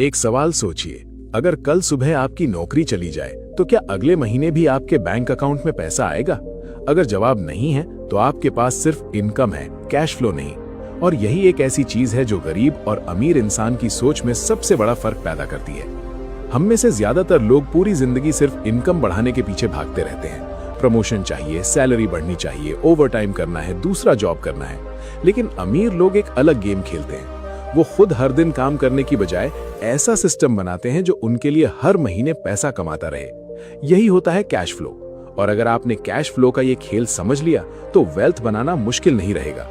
एक सवाल सोचिए, अगर कल सुबह आपकी नौकरी चली जाए तो क्या अगले महीने भी आपके बैंक अकाउंट में पैसा आएगा? अगर जवाब नहीं है तो आपके पास सिर्फ इनकम है, कैश फ्लो नहीं। और यही एक ऐसी चीज है जो गरीब और अमीर इंसान की सोच में सबसे बड़ा फर्क पैदा करती है। हम में से ज्यादातर लोग पूरी जिंदगी सिर्फ इनकम बढ़ाने के पीछे भागते रहते हैं। प्रमोशन चाहिए, सैलरी बढ़नी चाहिए, ओवरटाइम करना है, दूसरा जॉब करना है। लेकिन अमीर लोग एक अलग गेम खेलते हैं। वो खुद हर दिन काम करने की बजाय ऐसा सिस्टम बनाते हैं जो उनके लिए हर महीने पैसा कमाता रहे। यही होता है कैश फ्लो। और अगर आपने कैश फ्लो का ये खेल समझ लिया तो वेल्थ बनाना मुश्किल नहीं रहेगा।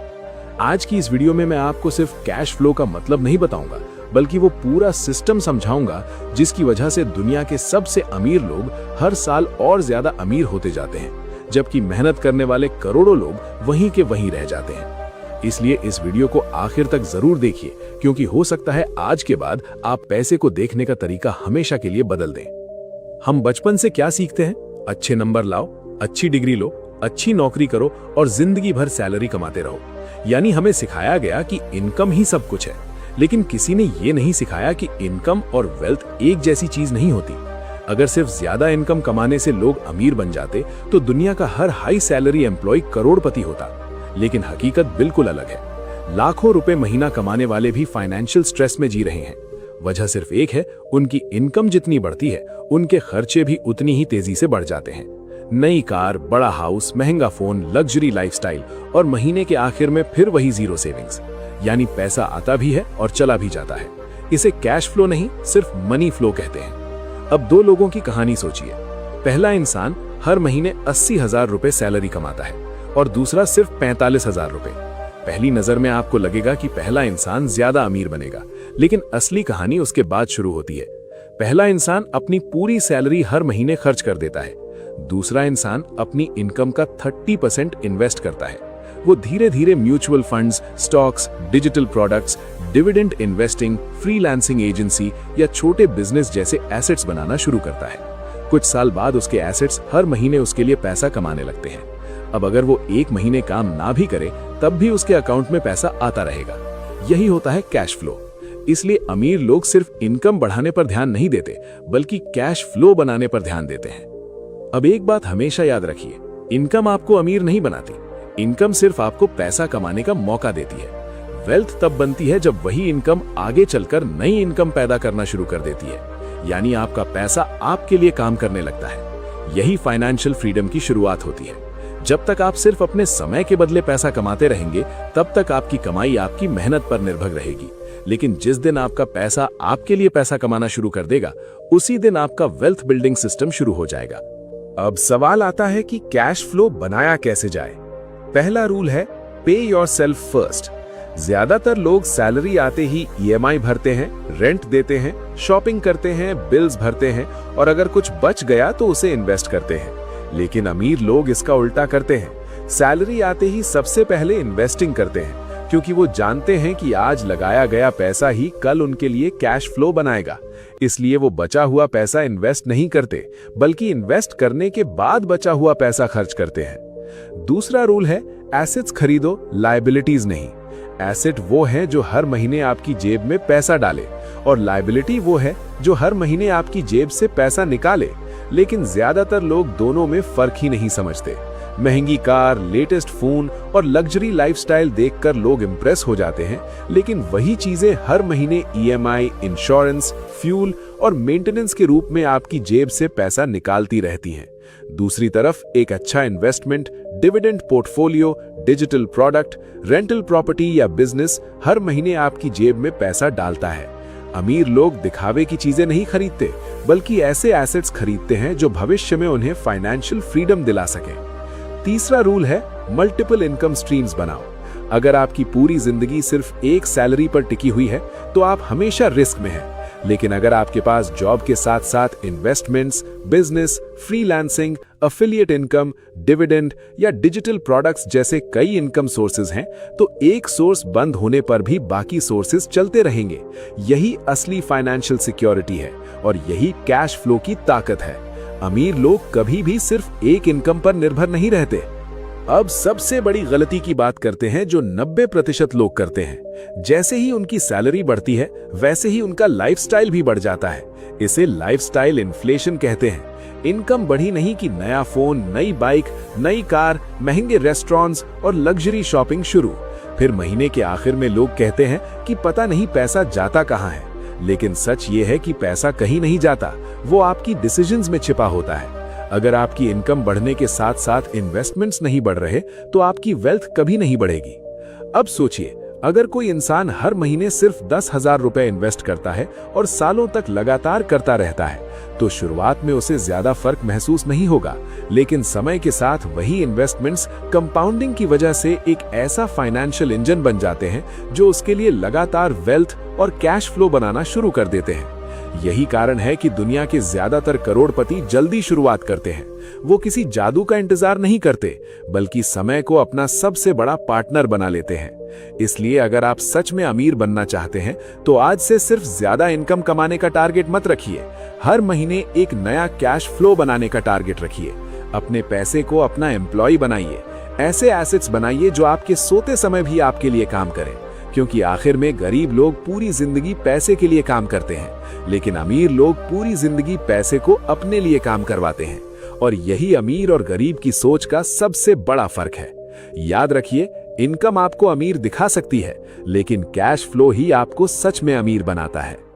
आज की इस वीडियो में मैं आपको सिर्फ कैश फ्लो का मतलब नहीं बताऊंगा, बल्कि वो पूरा सिस्टम समझाऊंगा जिसकी वजह से दुनिया के सबसे अमीर लोग हर साल और ज्यादा अमीर होते जाते हैं, जबकि मेहनत करने वाले करोड़ों लोग वहीं के वहीं रह जाते हैं। इसलिए इस वीडियो को आखिर तक जरूर देखिए, क्योंकि हो सकता है आज के बाद आप पैसे को देखने का तरीका हमेशा के लिए बदल दें। हम बचपन से क्या सीखते हैं? अच्छे नंबर लाओ, अच्छी डिग्री लो, अच्छी नौकरी करो और जिंदगी भर सैलरी कमाते रहो। यानी हमें सिखाया गया कि इनकम ही सब कुछ है। लेकिन किसी ने ये नहीं सिखाया कि इनकम और वेल्थ एक जैसी चीज नहीं होती। अगर सिर्फ ज्यादा इनकम कमाने से लोग अमीर बन जाते तो दुनिया का हर हाई सैलरी एम्प्लॉय करोड़पति होता। लेकिन हकीकत बिल्कुल अलग है। लाखों रुपए महीना कमाने वाले भी फाइनेंशियल स्ट्रेस में जी रहे हैं। वजह सिर्फ एक है, उनकी इनकम जितनी बढ़ती है उनके खर्चे भी उतनी ही तेजी से बढ़ जाते हैं। नई कार, बड़ा हाउस, महंगा फोन, लग्जरी लाइफस्टाइल और महीने के आखिर में फिर वही जीरो सेविंग्स। यानी पैसा आता भी है और चला भी जाता है। इसे कैश फ्लो नहीं, सिर्फ मनी फ्लो कहते हैं। अब दो लोगों की कहानी सोचिए। पहला इंसान हर महीने 80,000 रुपए सैलरी कमाता है और दूसरा सिर्फ 45,000 रुपए। पहली नजर में आपको लगेगा कि पहला इंसान ज्यादा अमीर बनेगा, लेकिन असली कहानी उसके बाद शुरू होती है। पहला इंसान अपनी पूरी सैलरी हर महीने खर्च कर देता है। दूसरा इंसान अपनी इनकम का 30% इन्वेस्ट करता है। वो धीरे धीरे mutual funds, stocks, digital products, dividend investing, freelancing agency या छोटे बिजनेस जैसे एसेट्स बनाना शुरू करता है। कुछ साल बाद उसके एसेट्स हर महीने उसके लिए पैसा कमाने लगते हैं। अब अगर वो एक महीने काम ना भी करे तब भी उसके अकाउंट में पैसा आता रहेगा। यही होता है कैश फ्लो। इसलिए अमीर लोग सिर्फ इनकम बढ़ाने पर ध्यान नहीं देते, बल्कि कैश फ्लो बनाने पर ध्यान देते हैं। अब एक बात हमेशा याद रखिए, इनकम आपको अमीर नहीं बनाती। इनकम सिर्फ आपको पैसा कमाने का मौका देती है। वेल्थ तब बनती है जब वही इनकम आगे चलकर नई इनकम पैदा करना शुरू कर देती है। यानी आपका पैसा आपके लिए काम करने लगता है। यही फाइनेंशियल फ्रीडम की शुरुआत होती है। जब तक आप सिर्फ अपने समय के बदले पैसा कमाते रहेंगे, तब तक आपकी कमाई आपकी मेहनत पर निर्भर रहेगी। लेकिन जिस दिन आपका पैसा आपके लिए पैसा कमाना शुरू कर देगा, उसी दिन आपका वेल्थ बिल्डिंग सिस्टम शुरू हो जाएगा। अब सवाल आता है कि कैश फ्लो बनाया कैसे जाए। पहला रूल है पे योरसेल्फ फर्स्ट। ज्यादातर लोग सैलरी आते ही ईएमआई भरते हैं, रेंट देते हैं, शॉपिंग करते हैं, बिल्स भरते हैं और अगर कुछ बच गया तो उसे इन्वेस्ट करते हैं। लेकिन अमीर लोग इसका उल्टा करते हैं। सैलरी आते ही सबसे पहले इन्वेस्टिंग करते हैं, क्योंकि वो जानते हैं कि आज लगाया गया पैसा ही कल उनके लिए कैश फ्लो बनाएगा। इसलिए वो बचा हुआ पैसा इन्वेस्ट नहीं करते, बल्कि इन्वेस्ट करने के बाद बचा हुआ पैसा खर्च करते हैं। दूसरा रूल है एसेट्स खरीदो, लायबिलिटीज नहीं। एसेट वो है जो हर महीने आपकी जेब में पैसा डाले और लायबिलिटी वो है जो हर महीने आपकी जेब से पैसा निकाले। लेकिन ज्यादातर लोग दोनों में फर्क ही नहीं समझते। महंगी कार, लेटेस्ट फोन और लग्जरी लाइफस्टाइल देखकर लोग इंप्रेस हो जाते हैं, लेकिन वही चीजें हर महीने ईएमआई, इंश्योरेंस, फ्यूल और मेंटेनेंस के रूप में आपकी जेब से पैसा निकालती रहती हैं। दूसरी तरफ एक अच्छा investment, dividend portfolio, digital product, rental property या बिजनेस हर महीने आपकी जेब में पैसा डालता है। अमीर लोग दिखावे की चीजें नहीं खरीदते, बल्कि ऐसे एसेट्स खरीदते हैं जो भविष्य में उन्हें फाइनेंशियल फ्रीडम दिला सके। तीसरा रूल है मल्टीपल इनकम स्ट्रीम्स बनाओ। अगर आपकी पूरी जिंदगी सिर्फ एक सैलरी पर टिकी हुई है तो आप हमेशा रिस्क में हैं। लेकिन अगर आपके पास जॉब के साथ साथ investments, business, freelancing, affiliate income, dividend या डिजिटल प्रोडक्ट्स जैसे कई इनकम सोर्सेज हैं, तो एक सोर्स बंद होने पर भी बाकी सोर्सेज चलते रहेंगे। यही असली फाइनेंशियल सिक्योरिटी है और यही कैश फ्लो की ताकत है। अमीर लोग कभी भी सिर्फ एक इनकम पर निर्भर नहीं रहते। अब सबसे बड़ी गलती की बात करते हैं जो 90% लोग करते हैं। जैसे ही उनकी सैलरी बढ़ती है वैसे ही उनका लाइफस्टाइल भी बढ़ जाता है। इसे लाइफस्टाइल इन्फ्लेशन कहते हैं। इनकम बढ़ी नहीं कि नया फोन, नई बाइक, नई कार, महंगे रेस्टोरेंट्स और लग्जरी शॉपिंग शुरू। फिर महीने के आखिर में लोग कहते हैं कि पता नहीं पैसा जाता कहाँ है। लेकिन सच ये है कि पैसा कहीं नहीं जाता, वो आपकी डिसीजंस में छिपा होता है। अगर आपकी इनकम बढ़ने के साथ साथ इन्वेस्टमेंट्स नहीं बढ़ रहे तो आपकी वेल्थ कभी नहीं बढ़ेगी। अब सोचिए, अगर कोई इंसान हर महीने सिर्फ 10,000 रुपए इन्वेस्ट करता है और सालों तक लगातार करता रहता है तो शुरुआत में उसे ज्यादा फर्क महसूस नहीं होगा, लेकिन समय के साथ वही इन्वेस्टमेंट्स कंपाउंडिंग की वजह से एक ऐसा फाइनेंशियल इंजन बन जाते हैं जो उसके लिए लगातार वेल्थ और कैश फ्लो बनाना शुरू कर देते हैं। यही कारण है कि दुनिया के ज्यादातर करोड़पति जल्दी शुरुआत करते हैं। वो किसी जादू का इंतजार नहीं करते, बल्कि समय को अपना सबसे बड़ा पार्टनर बना लेते हैं। इसलिए अगर आप सच में अमीर बनना चाहते हैं तो आज से सिर्फ ज्यादा इनकम कमाने का टारगेट मत रखिए, हर महीने एक नया कैश फ्लो बनाने का टारगेट रखिए। अपने पैसे को अपना एम्प्लॉय बनाइए, ऐसे एसेट्स बनाइए जो आपके सोते समय भी आपके लिए काम करें, क्योंकि आखिर में गरीब लोग पूरी जिंदगी पैसे के लिए काम करते हैं, लेकिन अमीर लोग पूरी जिंदगी पैसे को अपने लिए काम करवाते हैं। और यही अमीर और गरीब की सोच का सबसे बड़ा फर्क है। याद रखिए, इनकम आपको अमीर दिखा सकती है, लेकिन कैश फ्लो ही आपको सच में अमीर बनाता है।